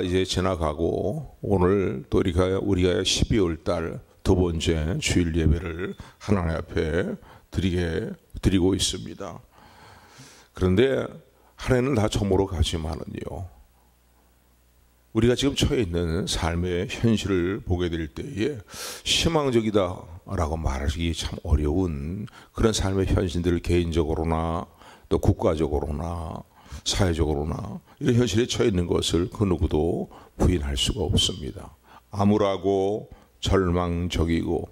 이제 지나가고 오늘 또 우리가 12월 달 두 번째 주일 예배를 하나님 앞에 드리고 있습니다. 그런데 한 해는 다 저물어 가지만은요, 우리가 지금 처해 있는 삶의 현실을 보게 될 때에 희망적이다라고 말하기 참 어려운 그런 삶의 현실들을 개인적으로나 또 국가적으로나 사회적으로나 이런 현실에 처해 있는 것을 그 누구도 부인할 수가 없습니다. 암울하고 절망적이고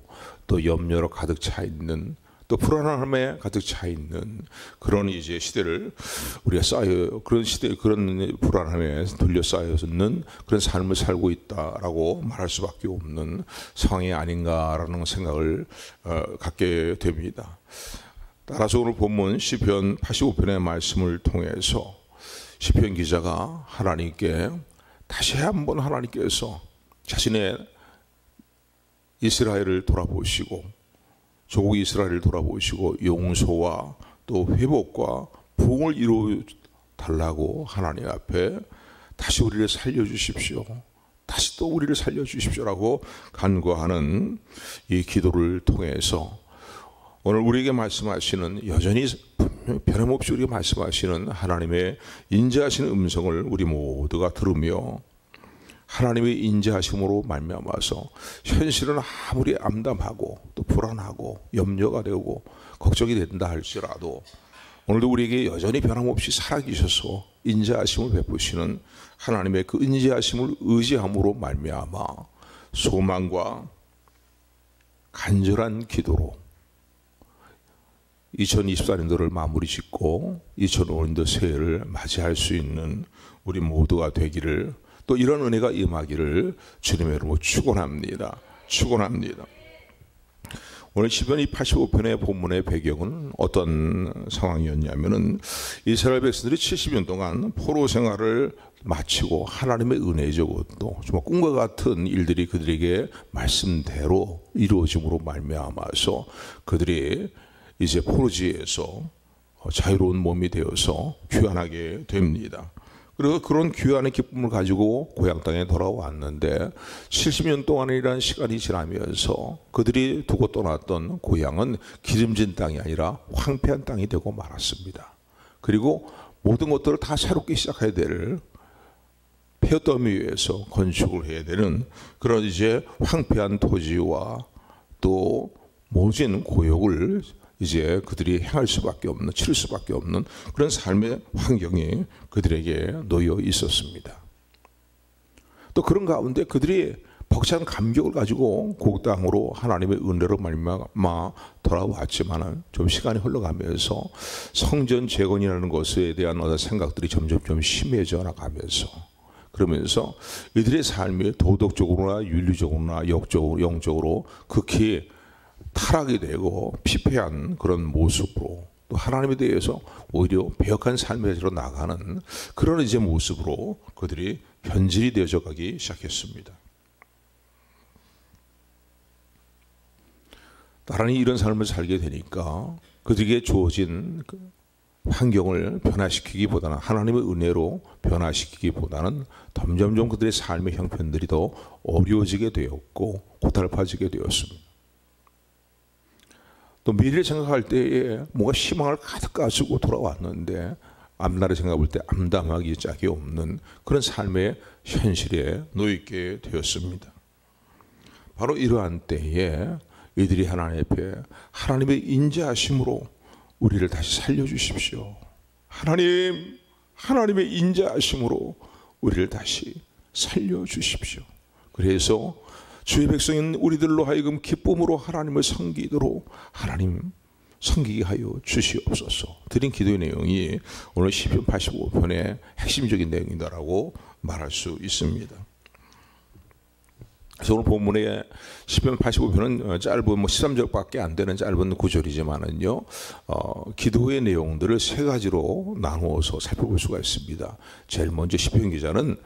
또 염려로 가득 차 있는, 또 불안함에 가득 차 있는 그런 이제 시대를 우리가 그런 시대, 그런 불안함에 둘러싸여 있는 그런 삶을 살고 있다라고 말할 수밖에 없는 상황이 아닌가라는 생각을 갖게 됩니다. 따라서 오늘 본문 시편 85편의 말씀을 통해서 시편 기자가 하나님께 다시 한번 하나님께서 자신의 이스라엘을 돌아보시고 조국 이스라엘을 돌아보시고 용서와 또 회복과 부흥을 이루어 달라고 하나님 앞에 다시 우리를 살려주십시오, 다시 또 우리를 살려주십시오라고 간구하는 이 기도를 통해서 오늘 우리에게 말씀하시는, 여전히 변함없이 우리에게 말씀하시는 하나님의 인자하시는 음성을 우리 모두가 들으며 하나님의 인자하심으로 말미암아서 현실은 아무리 암담하고 또 불안하고 염려가 되고 걱정이 된다 할지라도 오늘도 우리에게 여전히 변함없이 살아계셔서 인자하심을 베푸시는 하나님의 그 인자하심을 의지함으로 말미암아 소망과 간절한 기도로 2024년도를 마무리 짓고 2025년도 새해를 맞이할 수 있는 우리 모두가 되기를, 또 이런 은혜가 임하기를 주님의 이름으로 축원합니다. 오늘 시편 85편의 본문의 배경은 어떤 상황이었냐면은 이스라엘 백성들이 70년 동안 포로 생활을 마치고 하나님의 은혜적으로 정말 꿈과 같은 일들이 그들에게 말씀대로 이루어짐으로 말미암아서 그들이 이제 포로지에서 자유로운 몸이 되어서 귀환하게 됩니다. 그리고 그런 귀환의 기쁨을 가지고 고향 땅에 돌아왔는데 70년 동안이라는 시간이 지나면서 그들이 두고 떠났던 고향은 기름진 땅이 아니라 황폐한 땅이 되고 말았습니다. 그리고 모든 것들을 다 새롭게 시작해야 될 폐허더미 위에서 건축을 해야 되는 그런 이제 황폐한 토지와 또 모진 고역을 이제 그들이 행할 수밖에 없는, 치를 수밖에 없는 그런 삶의 환경이 그들에게 놓여 있었습니다. 또 그런 가운데 그들이 벅찬 감격을 가지고 그 땅으로 하나님의 은혜로 말미암아 돌아왔지만은 좀 시간이 흘러가면서 성전 재건이라는 것에 대한 어떤 생각들이 점점 좀 심해져 나가면서, 그러면서 이들의 삶이 도덕적으로나 윤리적으로나 영적으로 극히 타락이 되고 피폐한 그런 모습으로, 또 하나님에 대해서 오히려 배역한 삶으로 나가는 그런 이제 모습으로 그들이 변질이 되어져 가기 시작했습니다. 나란히 이런 삶을 살게 되니까 그들에게 주어진 환경을 변화시키기보다는, 하나님의 은혜로 변화시키기보다는 점점점 그들의 삶의 형편들이 더 어려워지게 되었고 고달파지게 되었습니다. 또 미래를 생각할 때에 뭔가 희망을 가득 가지고 돌아왔는데 앞날을 생각해 볼 때 암담하기 짝이 없는 그런 삶의 현실에 놓이게 되었습니다. 바로 이러한 때에 이들이 하나님 앞에 하나님의 인자하심으로 우리를 다시 살려주십시오, 하나님의 인자하심으로 우리를 다시 살려주십시오. 그래서 주의 백성인 우리들로 하여금 기쁨으로 하나님을 섬기도록 하나님 섬기게 하여 주시옵소서. 드린 기도의 내용이 오늘 시편 85편의 핵심적인 내용이다라고 말할 수 있습니다. 그래서 오늘 본문의 시편 85편은 짧은 13절밖에 안 되는 짧은 구절이지만은요, 기도의 내용들을 세 가지로 나누어서 살펴볼 수가 있습니다. 제일 먼저 시편 기자는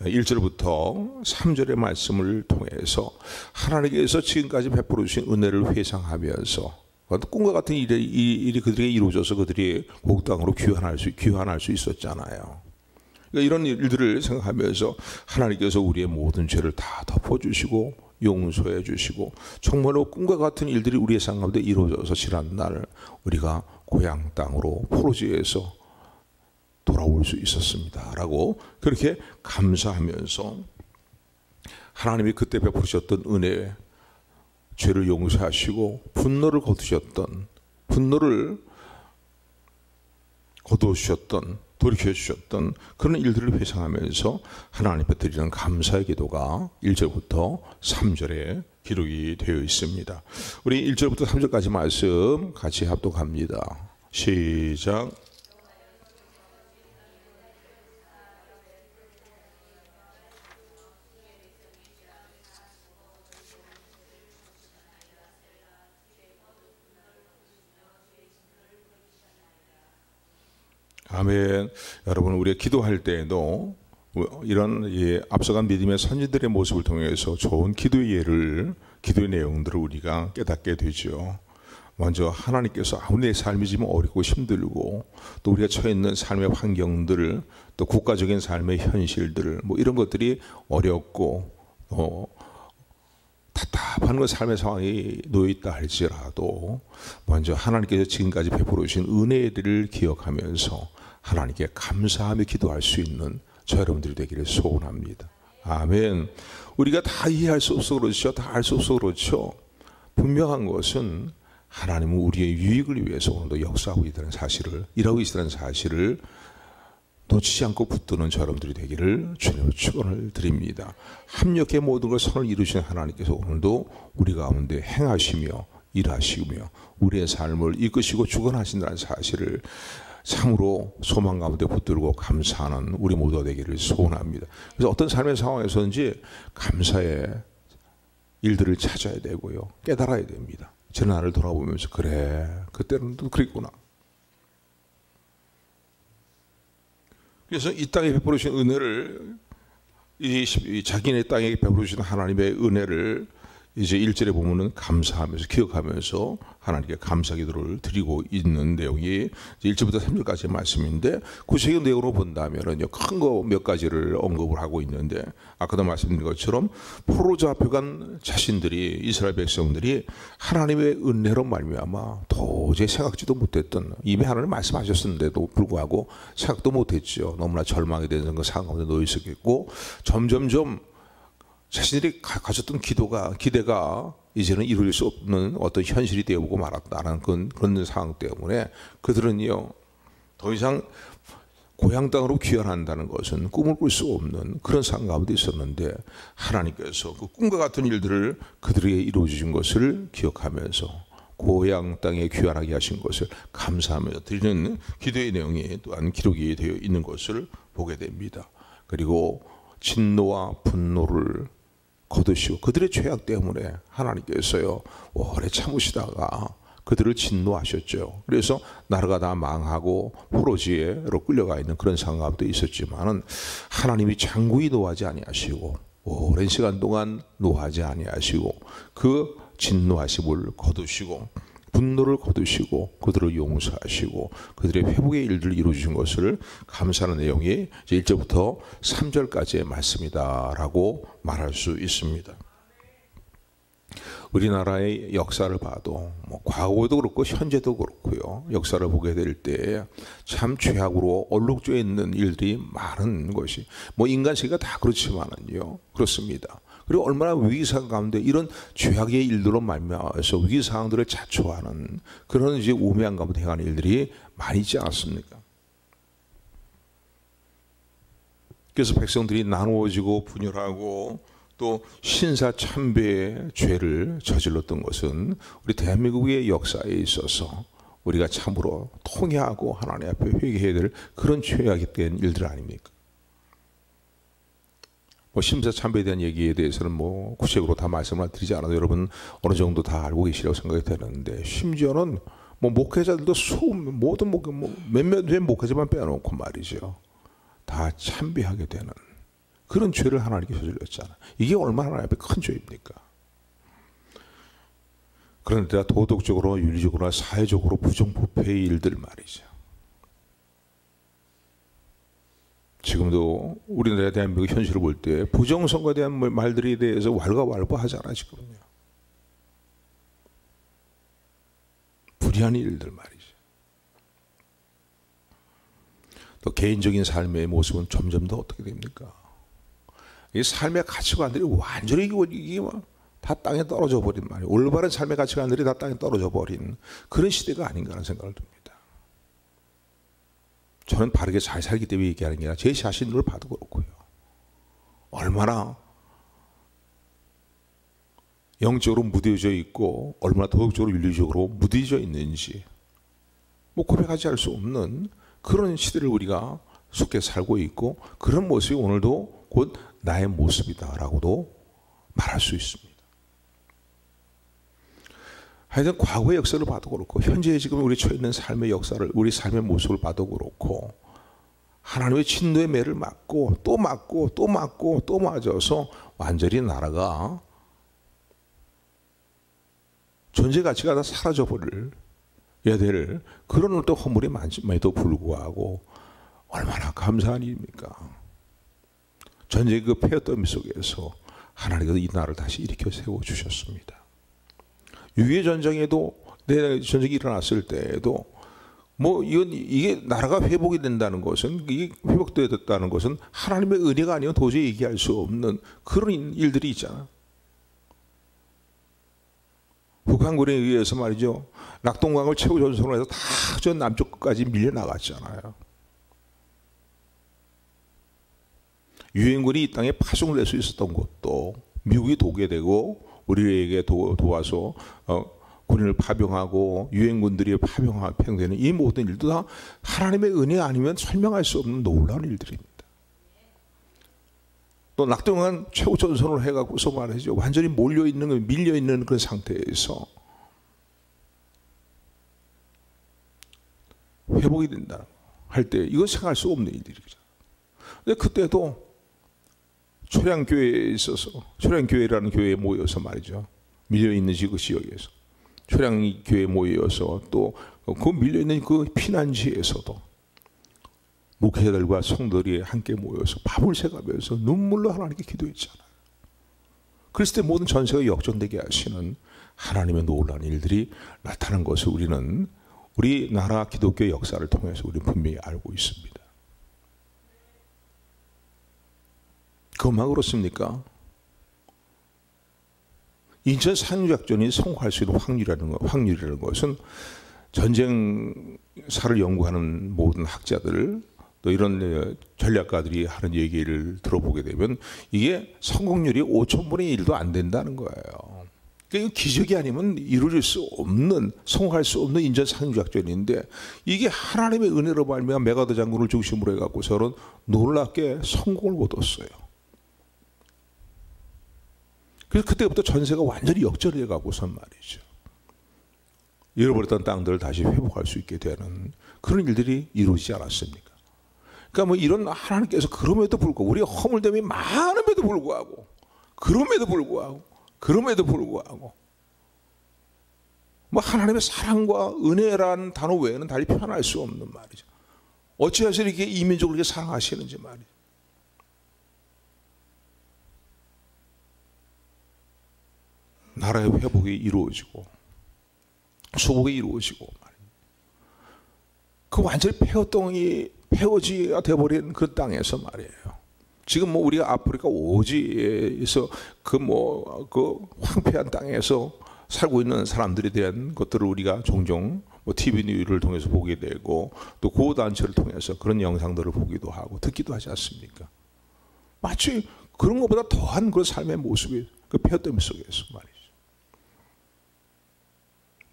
1절부터 3절의 말씀을 통해서 하나님께서 지금까지 베풀어 주신 은혜를 회상하면서 꿈과 같은 일이 그들에게 이루어져서 그들이 고국 땅으로 귀환할 수 있었잖아요. 그러니까 이런 일들을 생각하면서 하나님께서 우리의 모든 죄를 다 덮어주시고 용서해 주시고 정말로 꿈과 같은 일들이 우리의 삶 가운데 이루어져서 지난날 우리가 고향 땅으로 포로지에서 돌아올 수 있었습니다 라고 그렇게 감사하면서 하나님이 그때 베푸셨던 은혜, 죄를 용서하시고 분노를 거두어주셨던 돌이켜주셨던 그런 일들을 회상하면서 하나님 앞에 드리는 감사의 기도가 1절부터 3절에 기록이 되어 있습니다. 우리 1절부터 3절까지 말씀 같이 합독합니다. 시작. 아멘. 여러분, 우리가 기도할 때에도 이런 앞서간 믿음의 선지들의 모습을 통해서 좋은 기도의 예를, 기도의 내용들을 우리가 깨닫게 되죠. 먼저 하나님께서 아무리 내 삶이 지금 어렵고 힘들고 또 우리가 처해 있는 삶의 환경들을 또 국가적인 삶의 현실들을 이런 것들이 어렵고 답답한 삶의 상황이 놓여있다 할지라도 먼저 하나님께서 지금까지 베풀어 주신 은혜들을 기억하면서 하나님께 감사하며 기도할 수 있는 저 여러분들이 되기를 소원합니다. 아멘. 우리가 다 이해할 수 없어 그렇죠. 다 알 수 없어 그렇죠. 분명한 것은 하나님은 우리의 유익을 위해서 오늘도 역사하고 있다는 사실을, 일하고 있다는 사실을 놓치지 않고 붙드는 저 여러분들이 되기를 주님으로 축원을 드립니다. 합력의 모든 걸 선을 이루시는 하나님께서 오늘도 우리 가운데 행하시며 일하시며 우리의 삶을 이끄시고 주관하신다는 사실을 참으로 소망 가운데 붙들고 감사하는 우리 모두가 되기를 소원합니다. 그래서 어떤 삶의 상황에서든지 감사의 일들을 찾아야 되고요. 깨달아야 됩니다. 지난날을 돌아보면서 그래, 그때는 또 그랬구나. 그래서 이 땅에 베풀어 주신 은혜를, 이 자기네 땅에 베풀어 주신 하나님의 은혜를 이제 1절에 보면은 감사하면서 기억하면서 하나님께 감사 기도를 드리고 있는 내용이 1절부터 3절까지의 말씀인데 구체적인 내용으로 본다면은요, 큰 거 몇 가지를 언급을 하고 있는데 아까도 말씀드린 것처럼 포로 잡혀간 자신들이, 이스라엘 백성들이 하나님의 은혜로 말미암아 도저히 생각지도 못했던, 이미 하나님 말씀하셨는데도 불구하고 생각도 못했죠. 너무나 절망이 되는 그 상황 가운데 놓여 있었겠고 점점점 자신들이 가졌던 기대가 이제는 이룰 수 없는 어떤 현실이 되어보고 말았다는 그런 상황 때문에 그들은요, 더 이상 고향 땅으로 귀환한다는 것은 꿈을 꿀 수 없는 그런 상황 가운데 있었는데 하나님께서 그 꿈과 같은 일들을 그들에게 이루어 주신 것을 기억하면서 고향 땅에 귀환하게 하신 것을 감사하며 드리는 기도의 내용이 또한 기록이 되어 있는 것을 보게 됩니다. 그리고 진노와 분노를 거두시고 그들의 죄악 때문에 하나님께서요 오래 참으시다가 그들을 진노하셨죠. 그래서 나라가 다 망하고 포로지로 끌려가 있는 그런 상황 가운데 있었지만은 하나님이 장구히 노하지 아니하시고 오랜 시간 동안 노하지 아니하시고 그 진노하심을 거두시고 분노를 거두시고 그들을 용서하시고 그들의 회복의 일들을 이루어주신 것을 감사하는 내용이 1절부터 3절까지의 말씀이다라고 말할 수 있습니다. 우리나라의 역사를 봐도 과거도 그렇고 현재도 그렇고요. 역사를 보게 될 때 참 죄악으로 얼룩져 있는 일들이 많은 것이 인간 세계가 다 그렇지만은요. 그렇습니다. 그리고 얼마나 위기상 가운데 이런 죄악의 일들로 말미암아서 위기상황들을 자초하는 그런 이제 우매한 가운데 행하는 일들이 많이 있지 않았습니까? 그래서 백성들이 나누어지고 분열하고 또 신사참배의 죄를 저질렀던 것은 우리 대한민국의 역사에 있어서 우리가 참으로 통회하고 하나님 앞에 회개해야 될 그런 죄악이 된 일들 아닙니까? 심사참배에 대한 얘기에 대해서는 구체적으로 다 말씀을 드리지 않아도 여러분 어느 정도 다 알고 계시라고 생각이 되는데 심지어는 목회자들도 모든 몇몇 된 목회자만 빼놓고 말이죠. 다 참배하게 되는 그런 죄를 하나님께 저질렀잖아요. 이게 얼마나 하나님 앞에 큰 죄입니까? 그런데 도덕적으로, 윤리적으로, 사회적으로 부정부패의 일들 말이죠. 지금도 우리나라 대한민국 현실을 볼 때 부정선거에 대한 말들에 대해서 왈가왈부하잖아 지금요. 불의한 일들 말이죠. 또 개인적인 삶의 모습은 점점 더 어떻게 됩니까? 이 삶의 가치관들이 완전히 이게 다 땅에 떨어져 버린 말이에요. 올바른 삶의 가치관들이 다 땅에 떨어져 버린 그런 시대가 아닌가 하는 생각을 듭니다. 저는 바르게 잘 살기 때문에 얘기하는 게 아니라 제 자신을 봐도 그렇고요. 얼마나 영적으로 무뎌져 있고 얼마나 도덕적으로 윤리적으로 무뎌져 있는지 고백하지 않을 수 없는 그런 시대를 우리가 속해 살고 있고 그런 모습이 오늘도 곧 나의 모습이다라고도 말할 수 있습니다. 하여튼 과거의 역사를 봐도 그렇고 현재 지금 우리 처해 있는 삶의 역사를 우리 삶의 모습을 봐도 그렇고 하나님의 진노의 매를 맞고 또 맞고 또 맞고 또 맞아서 완전히 나라가 존재 가치가 다 사라져 버려야 될 그런 또 허물이 많음에도 불구하고 얼마나 감사한 일입니까? 전쟁의 그 폐허더미 속에서 하나님께서 이 나라를 다시 일으켜 세워 주셨습니다. 유해 전쟁에도 전쟁이 일어났을 때에도 이게 나라가 회복이 된다는 것은 이게 회복되었다는 것은 하나님의 은혜가 아니면 도저히 얘기할 수 없는 그런 일들이 있잖아. 북한군에 의해서 말이죠. 낙동강을 최후 전선으로 해서 다 저 남쪽 끝까지 밀려 나갔잖아요. 유엔군이 이 땅에 파송될 수 있었던 것도 미국이 도게 되고 우리에게 도와서 군인을 파병하고 유엔군들이 파병되는 이 모든 일도 다 하나님의 은혜 아니면 설명할 수 없는 놀라운 일들입니다. 또 낙동강 최후 전선을 해갖고서 말이죠. 완전히 몰려있는, 밀려있는 그런 상태에서 회복이 된다 할 때 이건 생각할 수 없는 일들이죠. 근데 그때도 초량교회에 있어서 초량교회라는 교회에 모여서 말이죠. 밀려있는 그 지역에서 초량교회에 모여서 또 그 밀려있는 그 피난지에서도 목회자들과 성도들이 함께 모여서 밥을 새가면서 눈물로 하나님께 기도했잖아요. 그랬을 때 모든 전세가 역전되게 하시는 하나님의 놀라운 일들이 나타난 것을 우리는 우리나라 기독교 역사를 통해서 우리는 분명히 알고 있습니다. 그것만 그렇습니까? 인천 상륙작전이 성공할 수 있는 확률이라는 것은 전쟁사를 연구하는 모든 학자들 또 이런 전략가들이 하는 얘기를 들어보게 되면 이게 성공률이 5,000분의 1도 안 된다는 거예요. 그러니까 기적이 아니면 이루어질 수 없는, 성공할 수 없는 인천 상륙작전인데 이게 하나님의 은혜로 말미암아 메가더 장군을 중심으로 해갖고 저는 놀랍게 성공을 거뒀어요. 그래서 그때부터 전세가 완전히 역전해 가고선 말이죠. 잃어버렸던 땅들을 다시 회복할 수 있게 되는 그런 일들이 이루어지지 않았습니까? 그러니까 이런 하나님께서 그럼에도 불구하고 우리가 허물됨이 많음에도 불구하고 그럼에도 불구하고 하나님의 사랑과 은혜라는 단어 외에는 달리 표현할 수 없는 말이죠. 어찌해서 이렇게 이민족을 이렇게 사랑하시는지 말이죠. 나라의 회복이 이루어지고 수복이 이루어지고 그 완전히 폐허지가 되어버린 그 땅에서 말이에요. 지금 우리가 아프리카 오지에서 그 황폐한 땅에서 살고 있는 사람들에 대한 것들을 우리가 종종 TV 뉴스를 통해서 보게 되고 또 구호단체를 통해서 그런 영상들을 보기도 하고 듣기도 하지 않습니까? 마치 그런 것보다 더한 그 삶의 모습이 그 폐허됨 속에서 말이죠.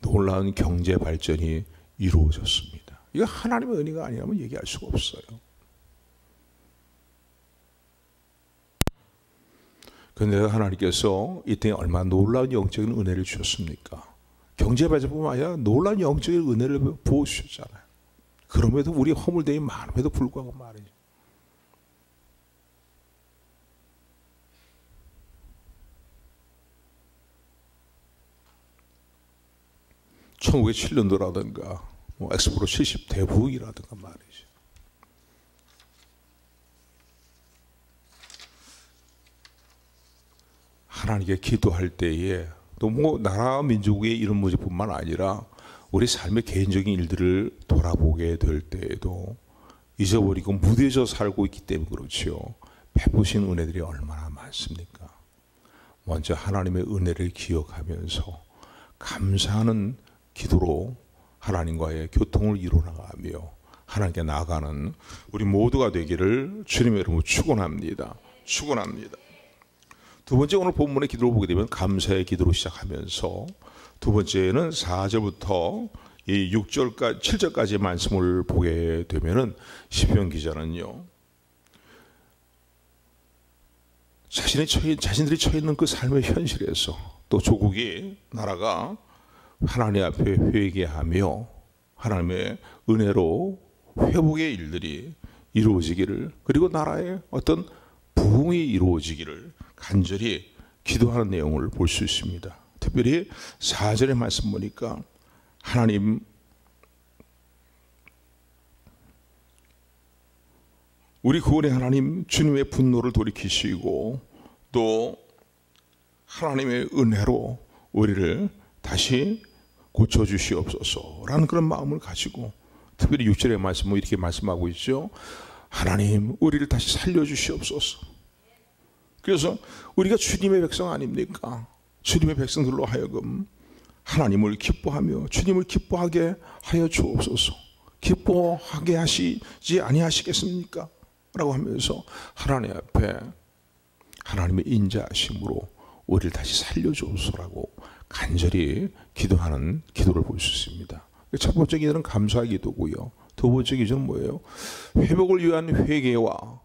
놀라운 경제 발전이 이루어졌습니다. 이거 하나님의 은혜가 아니라면 얘기할 수가 없어요. 그런데 하나님께서 이 땅에 얼마나 놀라운 영적인 은혜를 주셨습니까? 경제 발전뿐만 아니라 놀라운 영적인 은혜를 부어주셨잖아요. 그럼에도 우리 허물됨이 많음에도 불구하고 말이죠. 1907년도라든가 엑스프로 70 대부흥이라든가 말이죠. 하나님께 기도할 때에 또 뭐 나라 민족의 이런 문제뿐만 아니라 우리 삶의 개인적인 일들을 돌아보게 될 때에도 잊어버리고 무뎌져 살고 있기 때문에 그렇지요. 베푸신 은혜들이 얼마나 많습니까? 먼저 하나님의 은혜를 기억하면서 감사하는 기도로 하나님과의 교통을 이루어나가며 하나님께 나아가는 우리 모두가 되기를 주님의 이름으로 축원합니다. 축원합니다. 두 번째, 오늘 본문의 기도를 보게 되면 감사의 기도로 시작하면서 두 번째는 4절부터 이 6절까지 7절까지의 말씀을 보게 되면은 시편 기자는요, 자신들이 처해 있는 그 삶의 현실에서 또 조국이 나라가 하나님 앞에 회개하며 하나님의 은혜로 회복의 일들이 이루어지기를, 그리고 나라의 어떤 부흥이 이루어지기를 간절히 기도하는 내용을 볼 수 있습니다. 특별히 4절의 말씀 보니까 하나님, 우리 구원의 하나님 주님의 분노를 돌이키시고 또 하나님의 은혜로 우리를 다시 고쳐주시옵소서라는 그런 마음을 가지고, 특별히 6절의 말씀은 이렇게 말씀하고 있죠. 하나님 우리를 다시 살려주시옵소서. 그래서 우리가 주님의 백성 아닙니까? 주님의 백성들로 하여금 하나님을 기뻐하며 주님을 기뻐하게 하여 주옵소서. 기뻐하게 하시지 아니하시겠습니까? 라고 하면서 하나님 앞에 하나님의 인자하심으로 우리를 다시 살려주옵소서라고 간절히 기도하는 기도를 볼 수 있습니다. 첫 번째 기도는 감사의 기도고요. 두 번째 기도는 뭐예요? 회복을 위한 회개와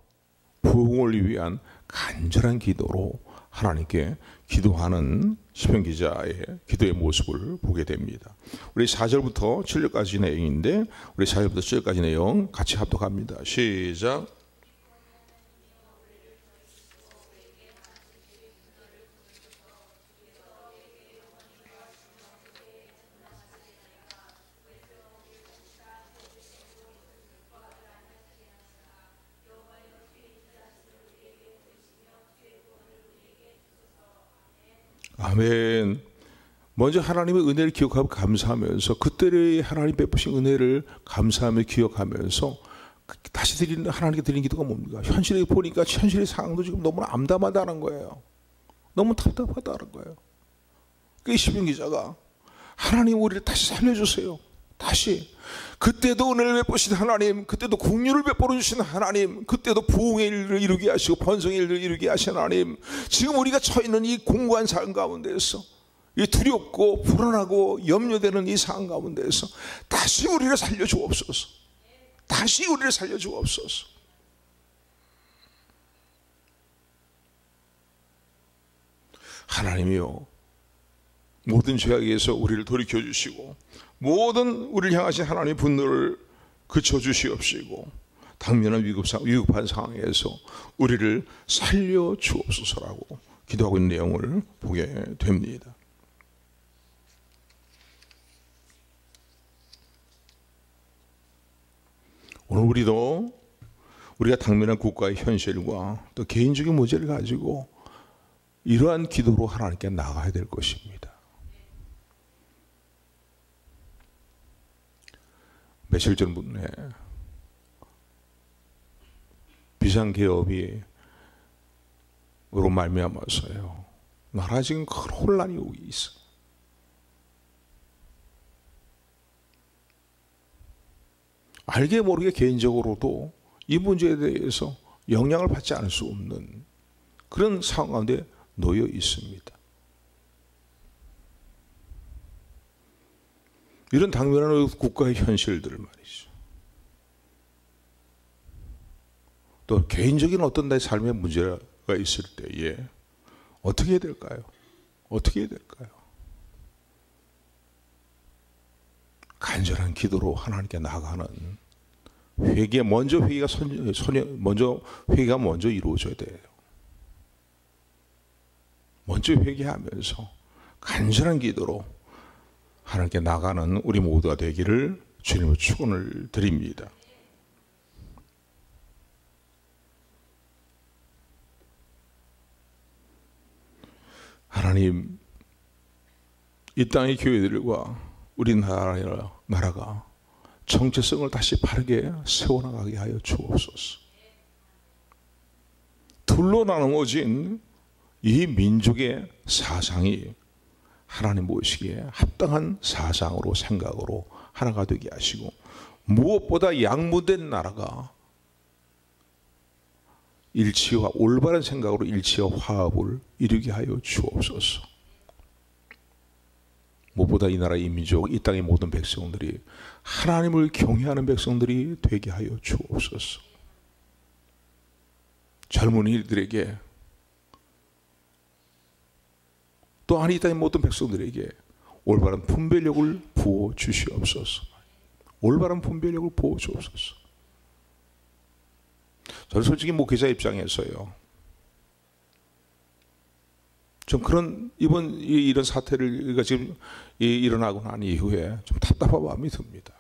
부흥을 위한 간절한 기도로 하나님께 기도하는 시편 기자의 기도의 모습을 보게 됩니다. 우리 4절부터 7절까지 내용인데, 우리 4절부터 7절까지 내용 같이 합독합니다. 시작. 아멘. 먼저 하나님의 은혜를 기억하고 감사하면서 그때의 하나님 베푸신 은혜를 감사하며 기억하면서 다시 드리는, 하나님께 드리는 기도가 뭡니까? 현실에 보니까 현실의 상황도 지금 너무 암담하다는 거예요. 너무 답답하다는 거예요. 그 시편 기자가 하나님 우리를 다시 살려주세요. 다시. 그때도 은혜를 베푸신 하나님, 그때도 긍휼을 베풀어 주신 하나님, 그때도 부흥의 일을 이루게 하시고 번성의 일을 이루게 하신 하나님, 지금 우리가 처해 있는 이 공고한 삶 가운데에서, 이 두렵고 불안하고 염려되는 이 상황 가운데에서 다시 우리를 살려주옵소서. 다시 우리를 살려주옵소서. 하나님이요, 모든 죄악에서 우리를 돌이켜 주시고 모든 우리를 향하신 하나님의 분노를 그쳐주시옵시고 당면한 위급한 상황에서 우리를 살려 주옵소서라고 기도하고 있는 내용을 보게 됩니다. 오늘 우리도 우리가 당면한 국가의 현실과 또 개인적인 문제를 가지고 이러한 기도로 하나님께 나가야 될 것입니다. 며칠 전에 비상계엄으로 말미암아서요, 나라 지금 큰 혼란이 오고 있어. 알게 모르게 개인적으로도 이 문제에 대해서 영향을 받지 않을 수 없는 그런 상황 가운데 놓여 있습니다. 이런 당면한 국가의 현실들 말이죠. 또 개인적인 어떤 내 삶의 문제가 있을 때에 어떻게 해야 될까요? 어떻게 해야 될까요? 간절한 기도로 하나님께 나가는 회개, 먼저 회개가 먼저 이루어져야 돼요. 먼저 회개하면서 간절한 기도로 하나님께 나가는 우리 모두가 되기를 주님의 축원을 드립니다. 하나님, 이 땅의 교회들과 우리나라가 정체성을 다시 바르게 세워나가게 하여 주옵소서. 둘로 나누어진 이 민족의 사상이 하나님 모시기에 합당한 사상으로 생각으로 하나가 되게 하시고, 무엇보다 양무된 나라가 일치와 올바른 생각으로 일치와 화합을 이루게 하여 주옵소서. 무엇보다 이 나라, 이 민족, 이 땅의 모든 백성들이 하나님을 경외하는 백성들이 되게 하여 주옵소서. 젊은이들에게, 또한 이 땅의 모든 백성들에게 올바른 분별력을 부어 주시옵소서. 올바른 분별력을 부어 주옵소서. 저는 솔직히 목회자 입장에서요, 좀 그런 이런 사태를 지금 일어나고 난 이후에 좀 답답한 마음이 듭니다.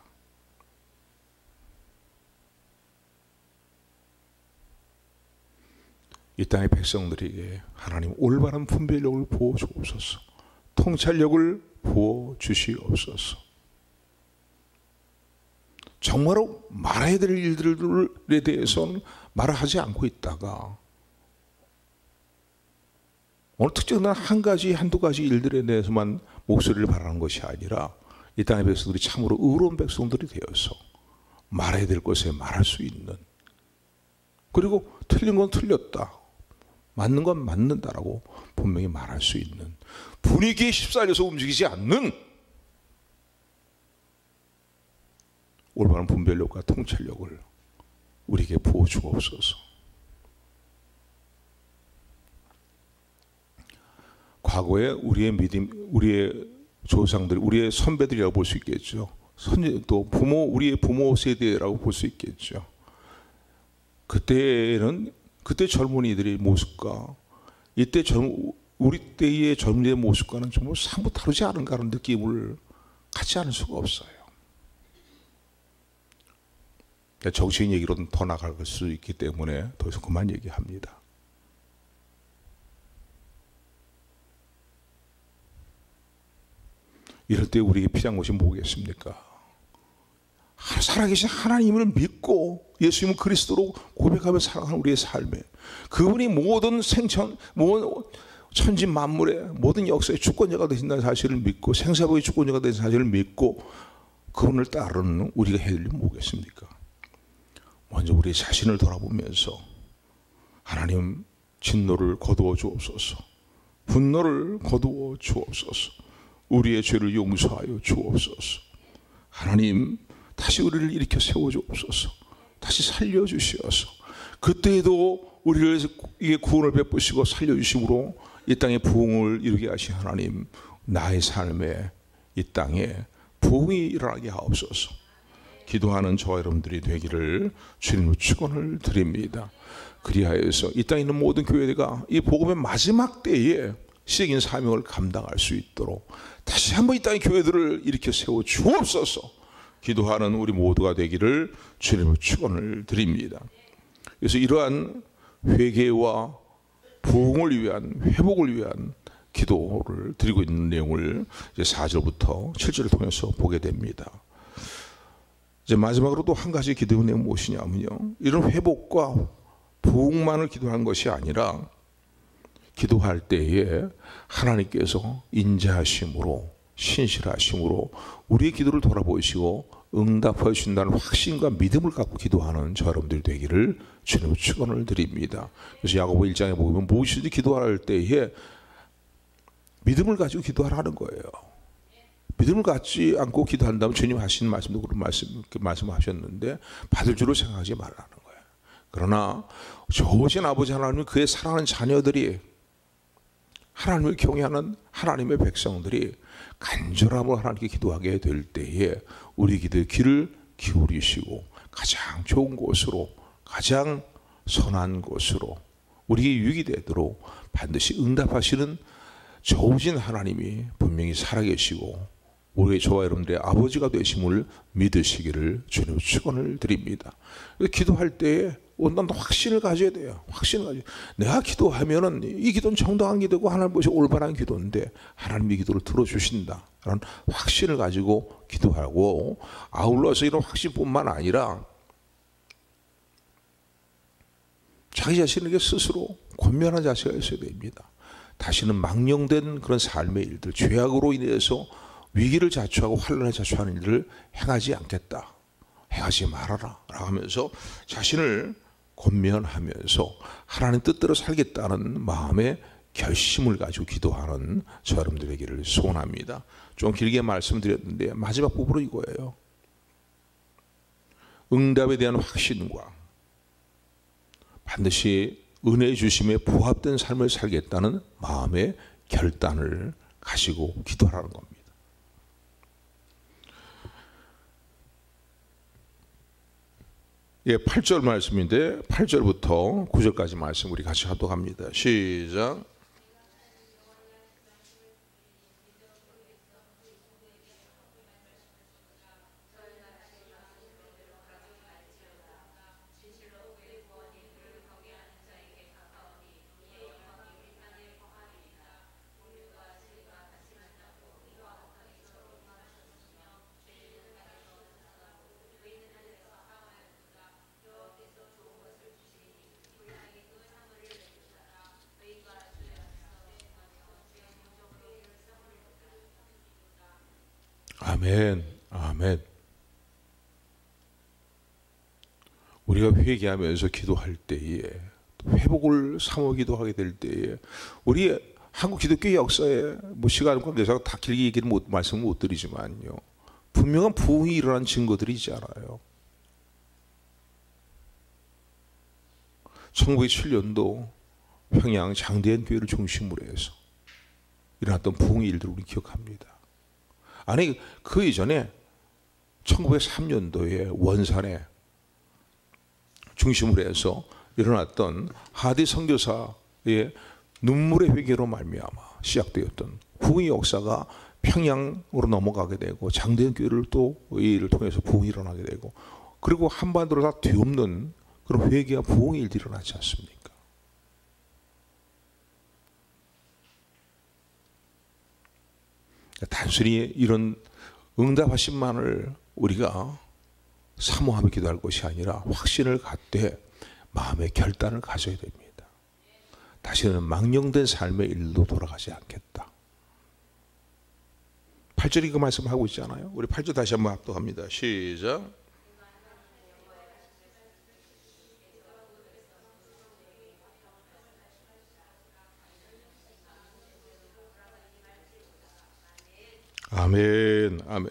이 땅의 백성들에게 하나님 올바른 분별력을 부어 주옵소서. 통찰력을 부어 주시옵소서. 정말로 말해야 될 일들에 대해서는 말을 하지 않고 있다가 어느 특정한 한 가지, 한두 가지 일들에 대해서만 목소리를 바라는 것이 아니라 이 땅의 백성들이 참으로 의로운 백성들이 되어서 말해야 될 것에 말할 수 있는, 그리고 틀린 건 틀렸다, 맞는 건 맞는다라고 분명히 말할 수 있는, 분위기에 휩싸여서 움직이지 않는 올바른 분별력과 통찰력을 우리에게 부어 주옵소서. 과거에 우리의 믿음, 우리의 조상들, 우리의 선배들이라고 볼 수 있겠죠. 또 우리의 부모 세대라고 볼 수 있겠죠. 그때 젊은이들의 모습과 우리 때의 젊은이의 모습과는 정말 사뭇 다르지 않은가 하는 느낌을 갖지 않을 수가 없어요. 정치인 얘기로는 더 나갈 수 있기 때문에 더 이상 그만 얘기합니다. 이럴 때 우리에게 필요한 것이 뭐겠습니까? 살아계신 하나님을 믿고 예수님은 그리스도로 고백하며 살아가는 우리의 삶에, 그분이 모든 천지 만물의 모든 역사의 주권자가 되신다는 사실을 믿고, 생사복의 주권자가 되신 사실을 믿고 그분을 따르는 우리가 해야 될 일은 뭐겠습니까? 먼저 우리 자신을 돌아보면서 하나님, 진노를 거두어 주옵소서, 분노를 거두어 주옵소서, 우리의 죄를 용서하여 주옵소서. 하나님, 다시 우리를 일으켜 세워 주옵소서. 다시 살려 주시어서 그때에도 우리를 구원을 베푸시고 살려 주심으로 이 땅에 부흥을 이루게 하신 하나님, 나의 삶에 이 땅에 부흥이 일어나게 하옵소서. 기도하는 저와 여러분들이 되기를 주님으로 축원을 드립니다. 그리하여서 이 땅에 있는 모든 교회가 이 복음의 마지막 때에 시적인 사명을 감당할 수 있도록 다시 한번 이 땅의 교회들을 일으켜 세워 주옵소서. 기도하는 우리 모두가 되기를 주님으로 축원을 드립니다. 그래서 이러한 회개와 부흥을 위한, 회복을 위한 기도를 드리고 있는 내용을 이제 4절부터 7절을 통해서 보게 됩니다. 이제 마지막으로 또 한 가지 기도의 내용은 무엇이냐면요, 이런 회복과 부흥만을 기도하는 것이 아니라 기도할 때에 하나님께서 인자하심으로, 신실하심으로 우리의 기도를 돌아보시고 응답해 주신다는 확신과 믿음을 갖고 기도하는 저 여러분들이 되기를 주님으로 축원을 드립니다. 그래서 야고보 1장에 보면 무엇이든지 기도할 때에 믿음을 가지고 기도하라는 거예요. 믿음을 갖지 않고 기도한다면 주님 하신 말씀도 그런 말씀하셨는데 받을 줄로 생각하지 말라는 거예요. 그러나 좋으신 아버지 하나님은 그의 사랑하는 자녀들이, 하나님을 경외하는 하나님의 백성들이 간절함으로 하나님께 기도하게 될 때에 우리 기도의 귀를 기울이시고 가장 좋은 곳으로, 가장 선한 곳으로 우리에게 유익이 되도록 반드시 응답하시는 좋으신 하나님이 분명히 살아계시고 우리 저와 여러분들의 아버지가 되심을 믿으시기를 주님 축원을 드립니다. 기도할 때에 난 확신을 가져야 돼요. 확신을 가져. 내가 기도하면은 이 기도는 정당한 기도고 하나님 보시 올바른 기도인데 하나님이 기도를 들어주신다 라는 확신을 가지고 기도하고, 아울러서 이런 확신뿐만 아니라 자기 자신에게 스스로 권면한 자세가 있어야 됩니다. 다시는 망령된 그런 삶의 일들, 죄악으로 인해서 위기를 자초하고 환난을 자초하는 일들을 행하지 않겠다, 행하지 말아라 라고 하면서 자신을 권면하면서 하나님 뜻대로 살겠다는 마음의 결심을 가지고 기도하는 저 여러분들의 길을 소원합니다. 좀 길게 말씀드렸는데 마지막 부분은 이거예요. 응답에 대한 확신과 반드시 은혜 주심에 부합된 삶을 살겠다는 마음의 결단을 가지고 기도하라는 겁니다. 예, 8절 말씀인데 8절부터 9절까지 말씀 우리 같이 하도록 합니다. 시작. 아멘, 아멘. 우리가 회개하면서 기도할 때에, 회복을 사모 기도하게 될 때에, 우리 한국 기독교 역사에 뭐 시간 관계상 다 길게 얘기는 말씀을 못 드리지만요, 분명한 부흥이 일어난 증거들이 있지 않아요. 1907년도 평양 장대현 교회를 중심으로 해서 일어났던 부흥의 일들을 우리 기억합니다. 아니, 그 이전에 1903년도에 원산에 중심으로 해서 일어났던 하디 선교사의 눈물의 회개로 말미암아 시작되었던 부흥의 역사가 평양으로 넘어가게 되고, 장대현 교회를 또 이 일을 통해서 부흥이 일어나게 되고, 그리고 한반도로 다 뒤엎는 그런 회개와 부흥의 일들이 일어나지 않습니까? 단순히 이런 응답하심만을 우리가 사모하며 기도할 것이 아니라 확신을 갖되 마음의 결단을 가져야 됩니다. 다시는 망령된 삶의 일로 돌아가지 않겠다. 8절이 그 말씀하고 있잖아요. 우리 8절 다시 한번 합독합니다. 시작. 아멘, 아멘.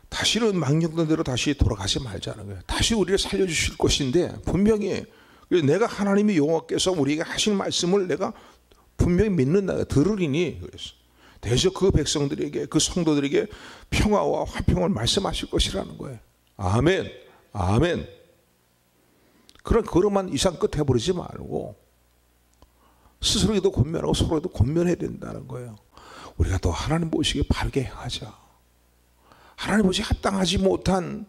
다시는 망령된 대로 다시 돌아가지 말자는 거예요. 다시 우리를 살려주실 것인데, 분명히 내가 하나님의 여호와께서 우리에게 하신 말씀을 내가 분명히 믿는다, 들으리니, 그래서 대저 그 백성들에게, 그 성도들에게 평화와 화평을 말씀하실 것이라는 거예요. 아멘, 아멘. 그런 그릇만 이상 끝 해버리지 말고 스스로에도 권면하고 서로에도 권면해야 된다는 거예요. 우리가 또 하나님 보시기에 바르게 행하자. 하나님 보시기에 합당하지 못한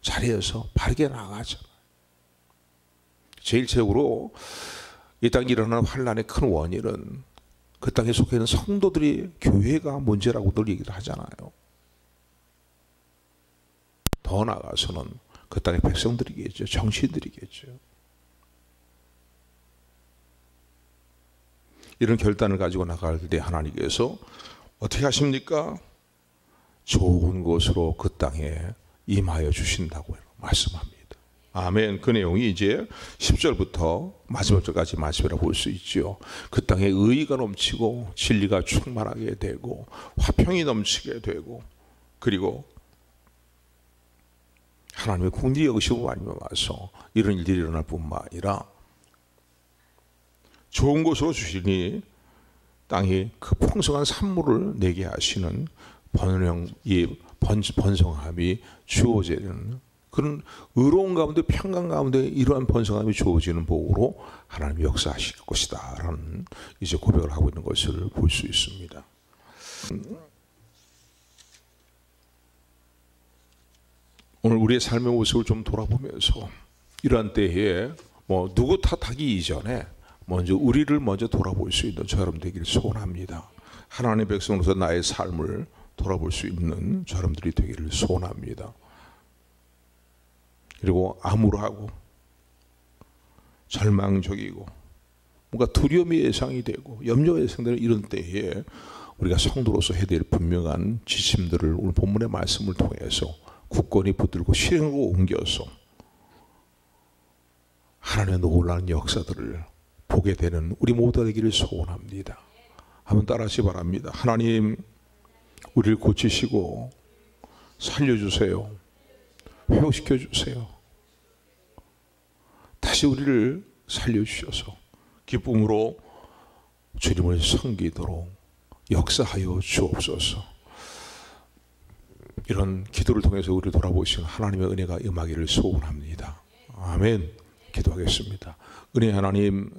자리에서 바르게 나가자. 제1책으로 이 땅에 일어나는 환난의 큰 원인은 그 땅에 속해 있는 성도들이, 교회가 문제라고 늘 얘기를 하잖아요. 더 나아가서는 그 땅의 백성들이겠죠. 정치인들이겠죠. 이런 결단을 가지고 나갈 때 하나님께서 어떻게 하십니까? 좋은 것으로 그 땅에 임하여 주신다고 말씀합니다. 아멘. 그 내용이 이제 10절부터 마지막 절까지 말씀이라고 볼 수 있죠. 그 땅에 의의가 넘치고 진리가 충만하게 되고 화평이 넘치게 되고, 그리고 하나님의 궁리 여기시고 말미암아서 이런 일들이 일어날 뿐만 아니라 좋은 곳으로 주시니 땅이 그 풍성한 산물을 내게 하시는 번성함이 주어지는 그런 의로운 가운데, 평강 가운데 이러한 번성함이 주어지는 복으로 하나님이 역사하실 것이다 라는 이제 고백을 하고 있는 것을 볼 수 있습니다. 오늘 우리의 삶의 모습을 좀 돌아보면서 이러한 때에 누구 탓하기 이전에 먼저 우리를 먼저 돌아볼 수 있는 저 여러분 되기를 소원합니다. 하나님의 백성으로서 나의 삶을 돌아볼 수 있는 저 여러분들이 되기를 소원합니다. 그리고 암울하고 절망적이고 뭔가 두려움이 예상이 되고 염려가 예상되는 이런 때에 우리가 성도로서 해야 될 분명한 지침들을 오늘 본문의 말씀을 통해서 굳건히 붙들고 실행으로 옮겨서 하나님의 놀라운 역사들을 보게 되는 우리 모두가 되기를 소원합니다. 한번 따라하시 바랍니다. 하나님, 우리를 고치시고 살려주세요. 회복시켜 주세요. 다시 우리를 살려주셔서 기쁨으로 주님을 섬기도록 역사하여 주옵소서. 이런 기도를 통해서 우리를 돌아보시는 하나님의 은혜가 임하기를 소원합니다. 아멘. 기도하겠습니다. 은혜 하나님,